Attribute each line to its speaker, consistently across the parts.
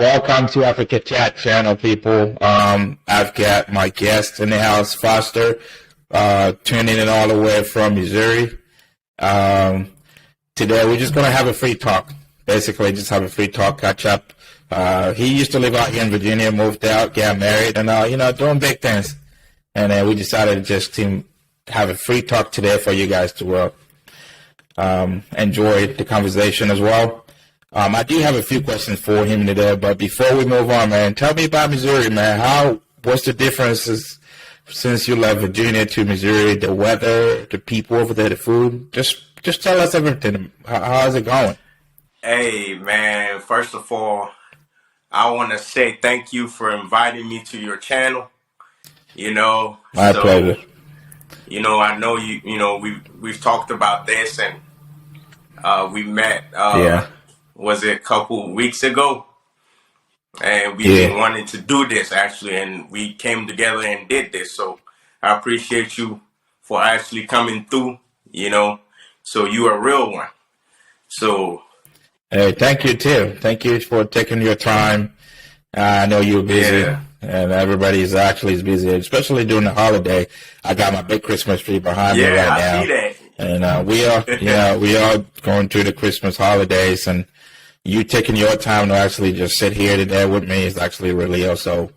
Speaker 1: Welcome to Africa Chat channel, people. I've got my guest in the house, Foster, tuning in all the way from Missouri. Today we're just gonna have a free talk. Basically, just have a free talk, catch up. He used to live out here in Virginia, moved out, got married, and doing big things. And we decided to just have a free talk today for you guys to enjoy the conversation as well. I do have a few questions for him today, but before we move on, man, tell me about Missouri, man. What's the differences since you left Virginia to Missouri? The weather, the people over there, the food. Just tell us everything. How's it going?
Speaker 2: Hey, man. First of all, I want to say thank you for inviting me to your channel.
Speaker 1: My pleasure.
Speaker 2: I know we've talked about this, and we met. Was it a couple weeks ago? And we've been wanting to do this, actually, and we came together and did this. So I appreciate you for actually coming through, So you're a real one. So.
Speaker 1: Hey, thank you, too. Thank you for taking your time. I know you're busy, and everybody's actually busy, especially during the holiday. I got my big Christmas tree behind me right now.
Speaker 2: Yeah, I see that.
Speaker 1: And we are going through the Christmas holidays, and you taking your time to actually just sit here today with me is actually really also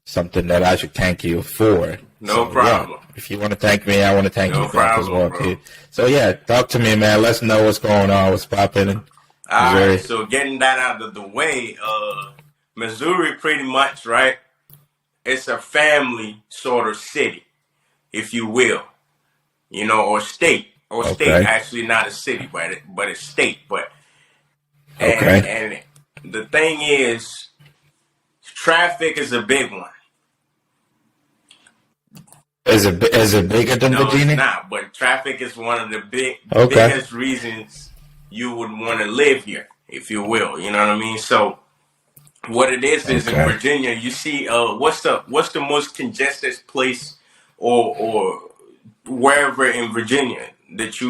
Speaker 1: something that I should thank you for.
Speaker 2: No problem.
Speaker 1: Yeah, if you want to thank me, I want to thank you back as well,
Speaker 2: bro.
Speaker 1: too. So, talk to me, man. Let's know what's going on, what's popping in Missouri.
Speaker 2: All right, so getting that out of the way, Missouri pretty much, right? It's a family sort of city, if you will, or state. Or state, actually not a city, but a state. And the thing is, traffic is a big one.
Speaker 1: Is it bigger than Virginia?
Speaker 2: No, it's not. But traffic is one of the biggest reasons you would want to live here, if you will. You know what I mean? So what it is in Virginia, you see, what's the most congested place or wherever in Virginia that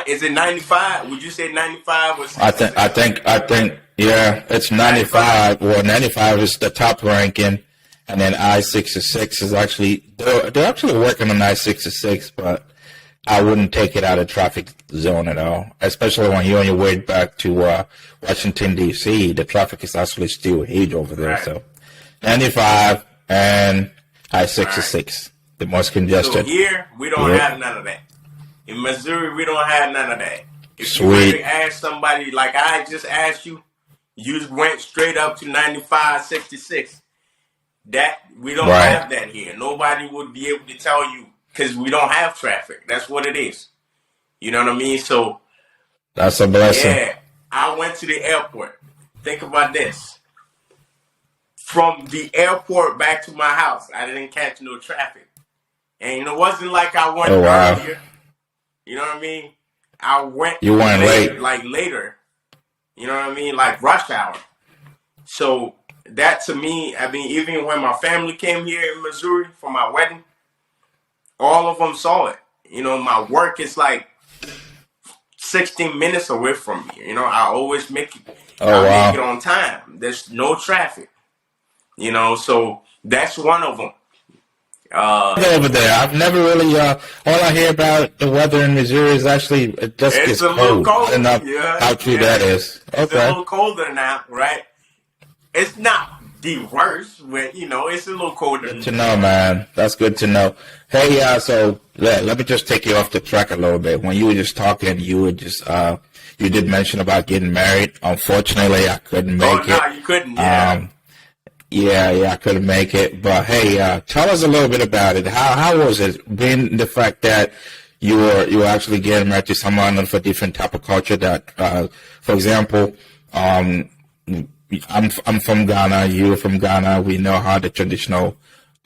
Speaker 2: is it 95? Would you say 95 or 66?
Speaker 1: I think it's 95. Well, 95 is the top ranking, and then I-66 is actually they're actually working on I-66, but I wouldn't take it out of traffic zone at all, especially when you're on your way back to Washington D.C. The traffic is actually still huge over there. Right. So 95 and I-66, the most congested.
Speaker 2: So here we don't have none of that. In Missouri, we don't have none of that. If you were to ask somebody like I just asked you, you went straight up to 95, 66. That we don't have that here. Nobody would be able to tell you because we don't have traffic. That's what it is. You know what I mean? So
Speaker 1: that's a blessing.
Speaker 2: Yeah, I went to the airport. Think about this. From the airport back to my house, I didn't catch no traffic. And it wasn't like I went earlier. You know what I mean? I went.
Speaker 1: You went late.
Speaker 2: Like later. You know what I mean? Like rush hour. So that to me, I mean, even when my family came here in Missouri for my wedding, all of them saw it. My work is like 16 minutes away from me. I always make it. Make it on time. There's no traffic. So that's one of them.
Speaker 1: Over there, I've never really. All I hear about the weather in Missouri is actually it just gets cold.
Speaker 2: Little cold.
Speaker 1: I don't know how true that is.
Speaker 2: It's a little colder now, right? It's not the worst, but it's a little colder.
Speaker 1: Good to know, man. That's good to know. Hey, so let me just take you off the track a little bit. When you were just talking, you did mention about getting married. Unfortunately, I couldn't make it.
Speaker 2: No, you couldn't. Yeah.
Speaker 1: Yeah, I couldn't make it. But hey, tell us a little bit about it. How was it? Being the fact that you were actually getting married to someone of a different type of culture. That, for example, I'm from Ghana. You're from Ghana. We know how the traditional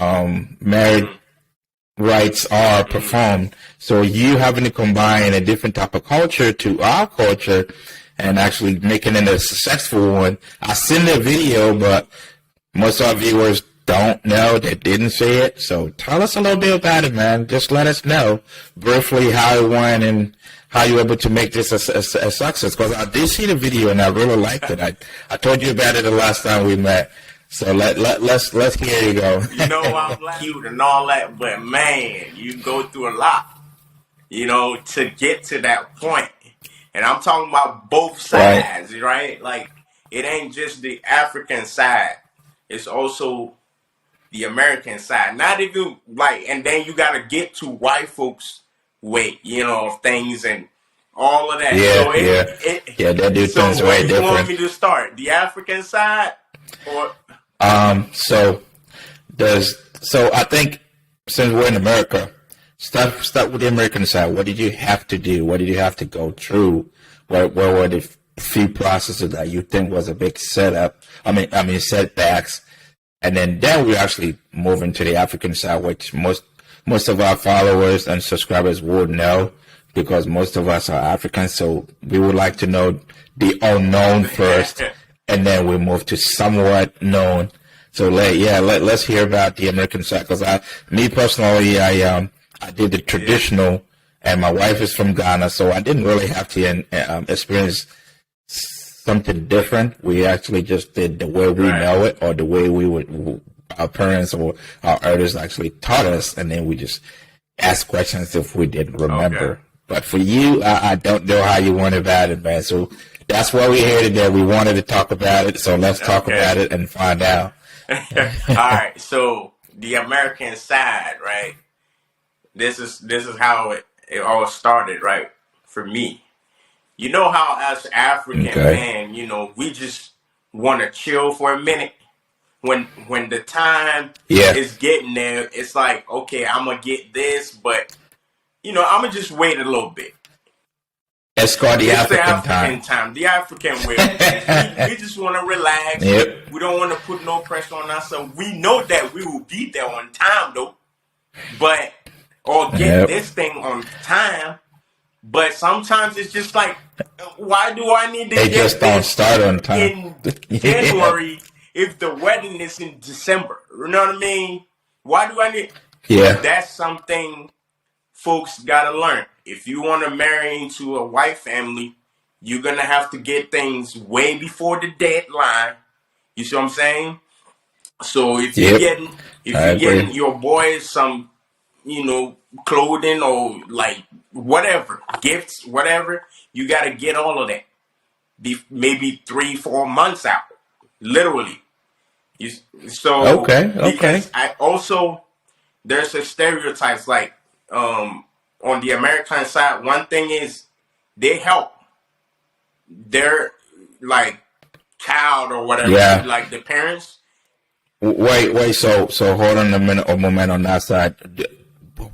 Speaker 1: marriage rights are performed. So you having to combine a different type of culture to our culture and actually making it a successful one. I seen the video, but most of our viewers don't know, they didn't see it. So tell us a little bit about it, man. Just let us know briefly how it went and how you were able to make this a success. Because I did see the video and I really liked it. I told you about it the last time we met. So let's hear you go.
Speaker 2: You know, I'm like cute and all that, but man, you go through a lot, you know, to get to that point. And I'm talking about both sides, right? Like, it ain't just the African side. It's also the American side. Not even, like, and then you got to get to white folks' way, you know, of things and all of that.
Speaker 1: Yeah,
Speaker 2: so
Speaker 1: they do
Speaker 2: so
Speaker 1: things
Speaker 2: where
Speaker 1: way
Speaker 2: you
Speaker 1: different.
Speaker 2: want me to start? The African side? Or
Speaker 1: So I think since we're in America, start with the American side. What did you have to do? What did you have to go through? Where were the few processes that you think was a big setup? I mean setbacks, and then we actually move into the African side, which most of our followers and subscribers would know because most of us are Africans. So we would like to know the unknown first. And then we move to somewhat known. So let's hear about the American side. Because me personally, I did the traditional, and my wife is from Ghana, so I didn't really have to experience something different. We actually just did the way we know it, or the way our parents or our elders actually taught us, and then we just ask questions if we didn't remember. Okay. But for you, I don't know how you went about it, man. So that's why we're here today. We wanted to talk about it, so let's talk about it and find out.
Speaker 2: All right. So the American side, right? This is how it all started, right? For me, you know how as African man, you know, we just want to chill for a minute. When the time is getting there, it's like, okay, I'm gonna get this, but you know, I'm gonna just wait a little bit.
Speaker 1: It's called the African
Speaker 2: time. The African way. we just want to relax. Yep. We don't want to put no pressure on ourselves. We know that we will be there on time, though. Or get this thing on time. But sometimes it's just like, why do I need to
Speaker 1: get just don't start on
Speaker 2: time in January if the wedding is in December? You know what I mean? Why do I need?
Speaker 1: Yeah.
Speaker 2: That's something folks gotta learn. If you want to marry into a white family, you're gonna have to get things way before the deadline. You see what I'm saying? So if you're getting your boys some, you know, clothing or like whatever, gifts, whatever, you gotta get all of that. Maybe 3-4 months out, literally. Because I also there's a stereotypes like on the American side, one thing is they help their like child or whatever, like the parents.
Speaker 1: Wait. So hold on a moment on that side.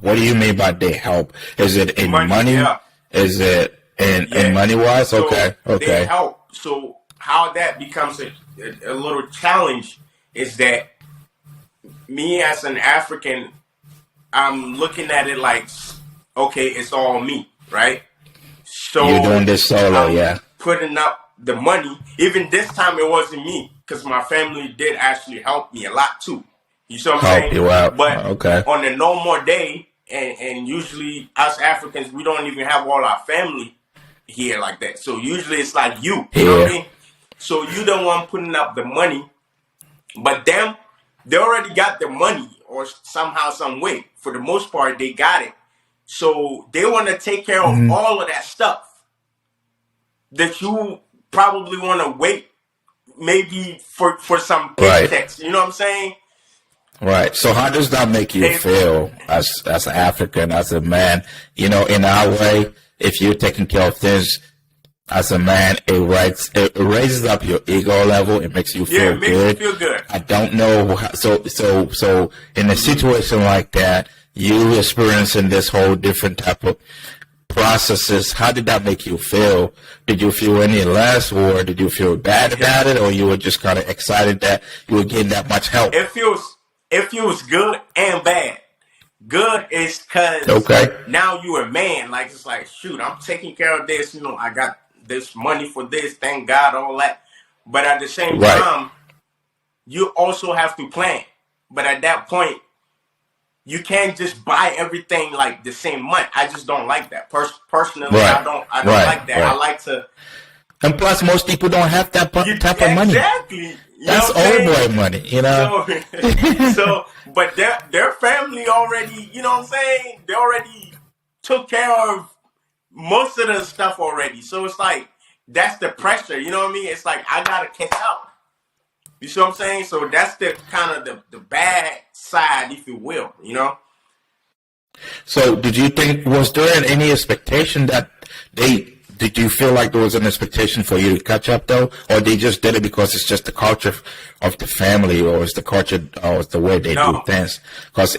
Speaker 1: What do you mean by they help? Is it in money? Yeah. Is it in money wise? So okay.
Speaker 2: They help. So how that becomes a little challenge is that me as an African, I'm looking at it like, okay, it's all me, right? So
Speaker 1: you're doing this solo,
Speaker 2: putting up the money. Even this time it wasn't me, because my family did actually help me a lot too. You see what I'm saying?
Speaker 1: Help you out.
Speaker 2: But on a normal day, and usually us Africans, we don't even have all our family here like that. So usually it's like you know what I mean? So you the one putting up the money, but them, they already got the money or somehow, some way. For the most part, they got it. So they want to take care of all of that stuff that you probably want to wait maybe for some paychecks. You know what I'm saying?
Speaker 1: Right. So how does that make you feel as an African, as a man? You know, in our way, if you're taking care of things as a man, it raises up your ego level. It makes you feel good.
Speaker 2: You feel good.
Speaker 1: I don't know. So in a situation like that, you experiencing this whole different type of processes, how did that make you feel? Did you feel any less, or did you feel bad about it, or you were just kind of excited that you were getting that much help?
Speaker 2: It feels good and bad. Good is because
Speaker 1: Okay.
Speaker 2: now you a man. Like it's like, shoot, I'm taking care of this. You know, I got this money for this. Thank God, all that. But at the same
Speaker 1: Right.
Speaker 2: time, you also have to plan. But at that point, you can't just buy everything like the same month. I just don't like that. Personally, I
Speaker 1: Right.
Speaker 2: don't. I don't
Speaker 1: Right.
Speaker 2: like that. I
Speaker 1: Right.
Speaker 2: like to.
Speaker 1: And plus, most people don't have that type of money.
Speaker 2: Exactly. You know
Speaker 1: That's
Speaker 2: what I'm
Speaker 1: old
Speaker 2: saying?
Speaker 1: boy money, you know.
Speaker 2: So, but their family already, you know what I'm saying? They already took care of most of the stuff already. So it's like that's the pressure, you know what I mean? It's like I gotta catch up. You see what I'm saying? So that's the kind of the bad side, if you will, you know?
Speaker 1: So, did you think, was there any expectation that did you feel like there was an expectation for you to catch up though? Or they just did it because it's just the culture of the family, or it's the culture, or it's the way they do
Speaker 2: No.
Speaker 1: things? Because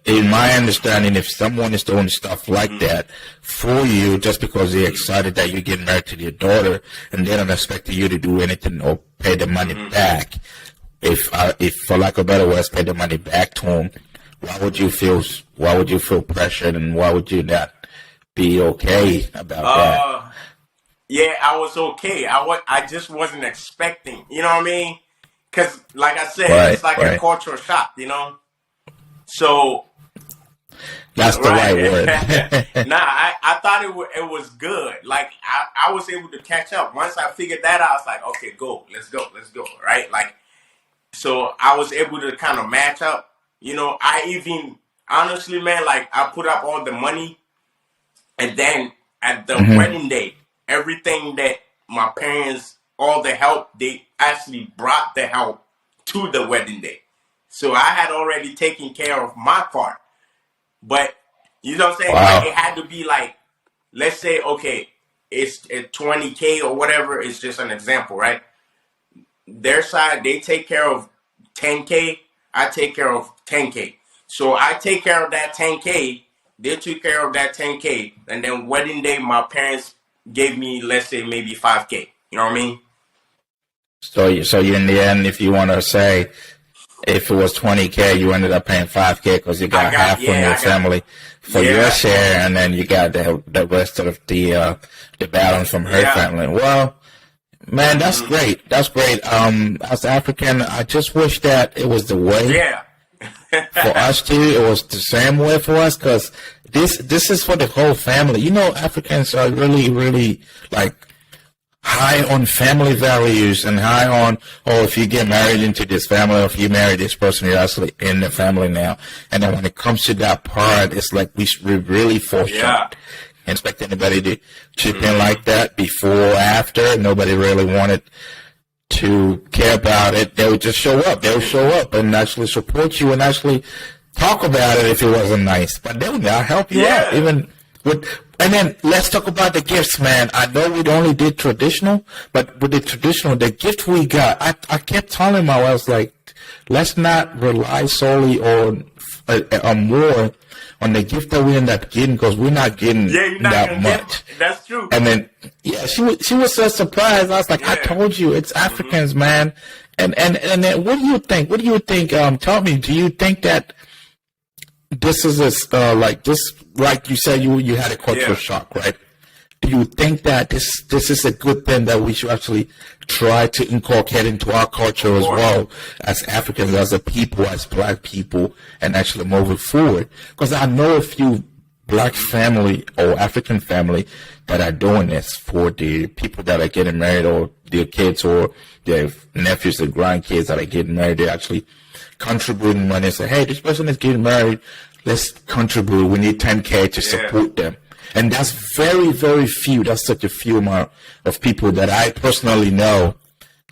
Speaker 1: in my understanding, if someone is doing stuff like that for you, just because they're excited that you're getting married to your daughter, and they don't expect you to do anything or pay the money back, if for lack of a better words, pay the money back to them, why would you feel pressured, and why would you not be okay about that?
Speaker 2: Yeah, I was okay. I just wasn't expecting, you know what I mean? Because, like I said, it's
Speaker 1: Right,
Speaker 2: like a
Speaker 1: right.
Speaker 2: cultural shock, you know? So,
Speaker 1: That's the right word.
Speaker 2: Nah, I thought it was good. Like, I was able to catch up. Once I figured that out, I was like, okay, let's go, right? Like, so I was able to kind of match up. You know, I even, honestly, man, like, I put up all the money, and then at the wedding day, everything that my parents, all the help, they actually brought the help to the wedding day. So I had already taken care of my part. But, you know what I'm saying? Like,
Speaker 1: Wow.
Speaker 2: it had to be like, let's say, okay, it's at 20K or whatever. It's just an example, right? Their side, they take care of 10K. I take care of 10K. So I take care of that 10K. They took care of that 10K. And then wedding day, my parents gave me, let's say, maybe 5K. You know what I mean?
Speaker 1: So you in the end, if you want to say, if it was 20K, you ended up paying 5K because you got half from your family for your share, and then you got the rest of the balance from her family. Well, man, that's great. That's great. As African, I just wish that it was the way.
Speaker 2: Yeah.
Speaker 1: For us too, it was the same way for us, because this is for the whole family. You know, Africans are really, really like high on family values, and high on, oh, if you get married into this family, or if you marry this person, you're actually in the family now. And then when it comes to that part, it's like we really fall short. And expect anybody to chip in like that before or after. Nobody really wanted to care about it. They would just show up. They would show up and actually support you and actually talk about it if it wasn't nice. But they would not help you out. Even with, and then let's talk about the gifts, man. I know we only did traditional, but with the traditional, the gift we got, I kept telling my wife, I was like, let's not rely solely on more on the gift that we end up getting, because we're not getting that much.
Speaker 2: That's true.
Speaker 1: And then, she was so surprised. I was like, I told you, it's Africans, man. And then, what do you think? What do you think? Tell me, do you think that this is like this, like you said, you had a cultural shock, right? Do you think that this is a good thing that we should actually try to inculcate into our culture as well, as Africans, as a people, as Black people, and actually move it forward? Because I know a few Black family or African family that are doing this for the people that are getting married, or their kids, or their nephews, their grandkids that are getting married. They're actually contributing money and say, hey, this person is getting married, let's contribute. We need 10K to support them. And that's very, very few. That's such a few amount of people that I personally know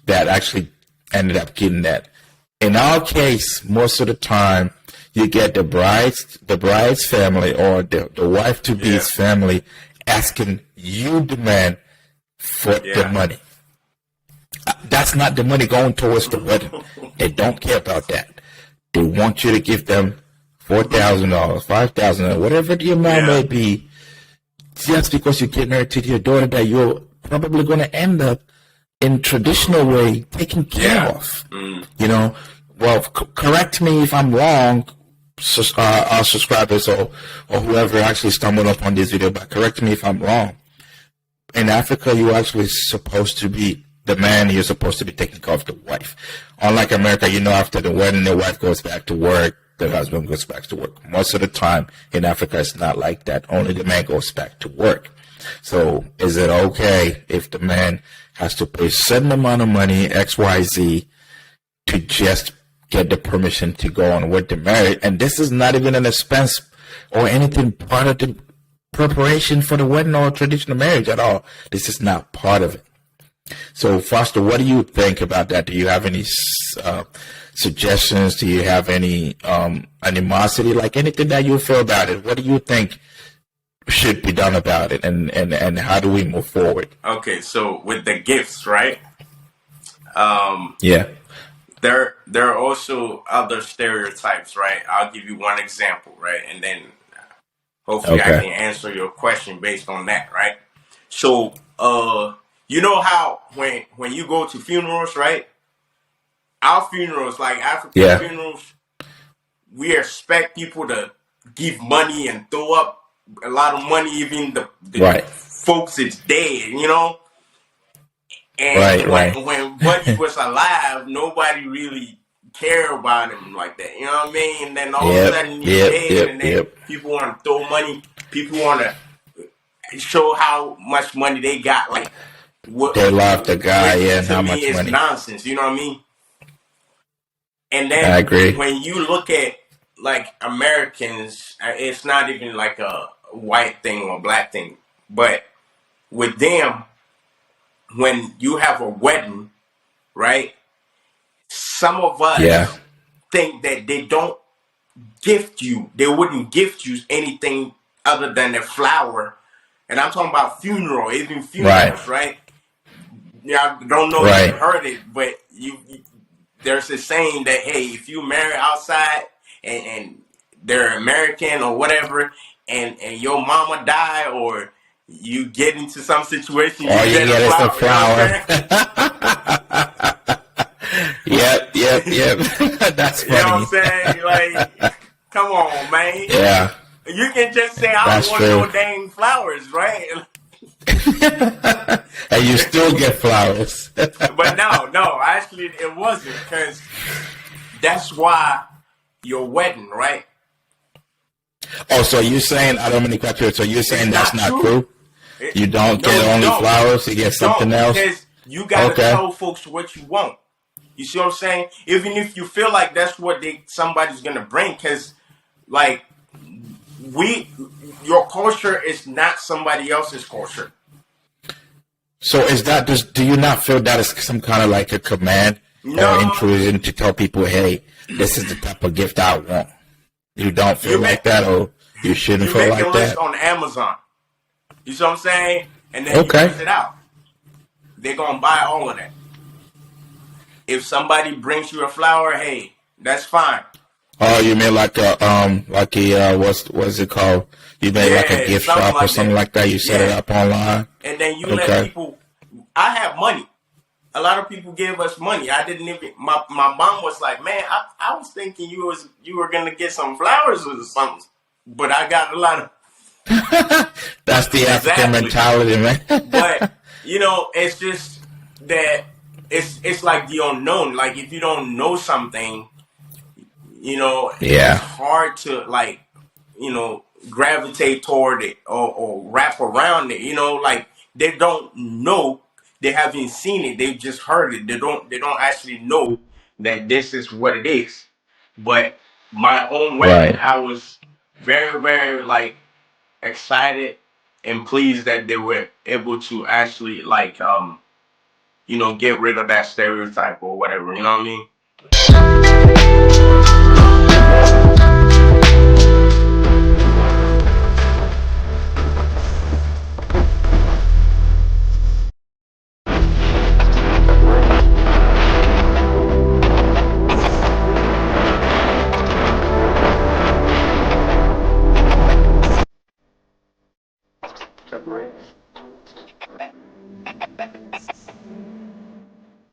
Speaker 1: that actually ended up getting that. In our case, most of the time, you get the bride's family, or the wife-to-be's family asking you, the man, for the money. That's not the money going towards the wedding. They don't care about that. They want you to give them $4,000, $5,000, whatever the amount may be, just because you get married to your daughter that you're probably going to end up in traditional way taken care of. You know, well, correct me if I'm wrong. our subscribers or whoever actually stumbled upon this video, but correct me if I'm wrong. In Africa, you're actually supposed to be the man. You're supposed to be taking care of the wife. Unlike America, after the wedding, the wife goes back to work, the husband goes back to work. Most of the time in Africa, it's not like that. Only the man goes back to work. So is it okay if the man has to pay a certain amount of money, XYZ, to just get the permission to go on with the marriage? And this is not even an expense or anything part of the preparation for the wedding or traditional marriage at all. This is not part of it. So, Foster, what do you think about that? Do you have any suggestions? Do you have any animosity, like anything that you feel about it? What do you think should be done about it, and how do we move forward?
Speaker 2: Okay, so with the gifts, right?
Speaker 1: Yeah.
Speaker 2: There are also other stereotypes, right? I'll give you one example, right? And then hopefully I can answer your question based on that, right? So, you know how when you go to funerals, right? Our funerals, like African funerals, we expect people to give money and throw up a lot of money, even the folks that's dead, And when Buddy was alive, nobody really cared about him like that. You know what I mean? And then all of a sudden he's dead, and then people want to throw money. People want to show how much money they got. Like what
Speaker 1: they love the guy, and how much
Speaker 2: it's
Speaker 1: money.
Speaker 2: nonsense. You know what I mean? And then
Speaker 1: I agree.
Speaker 2: When you look at like Americans, it's not even like a white thing or black thing, but with them, when you have a wedding, right? Some of us think that they don't gift you. They wouldn't gift you anything other than a flower. And I'm talking about funeral, even funerals, right? Yeah, I don't know if you heard it, but there's a saying that, hey, if you marry outside and they're American or whatever, and your mama die or you get into some situation,
Speaker 1: you get a flower. Yep. That's funny.
Speaker 2: You know what I'm saying? Like, come on, man.
Speaker 1: Yeah.
Speaker 2: You can just say, I don't want no dang flowers, right?
Speaker 1: And you still get flowers.
Speaker 2: But no, actually it wasn't, because that's why your wedding, right?
Speaker 1: Oh, so you're saying, I don't mean to cut you, so you're saying that's not true? You don't get only flowers, you get something else?
Speaker 2: Because you got to tell folks what you want. You see what I'm saying? Even if you feel like that's what somebody's going to bring, because, like, your culture is not somebody else's culture.
Speaker 1: So is that just, do you not feel that is some kind of like a command or intrusion to tell people, hey, this is the type of gift I want? You don't feel like that, or you shouldn't feel like that?
Speaker 2: You make a list on Amazon. You see what I'm saying? And then you print it out. They're going to buy all of that. If somebody brings you a flower, hey, that's fine.
Speaker 1: Oh, you mean like what's it called? You made like a gift shop or something like that? You set it up online?
Speaker 2: And then you let people, I have money. A lot of people give us money. I didn't even, my mom was like, man, I was thinking you were going to get some flowers or something. But I got a lot of.
Speaker 1: That's the African mentality, man.
Speaker 2: But, it's just that it's like the unknown. Like, if you don't know something, it's hard to, like, gravitate toward it or wrap around it. Like, they don't know. They haven't seen it. They've just heard it. They don't actually know that this is what it is. But my own wedding, I was very, very, like, excited and pleased that they were able to actually, like, get rid of that stereotype or whatever. You know what I mean?
Speaker 3: Separate.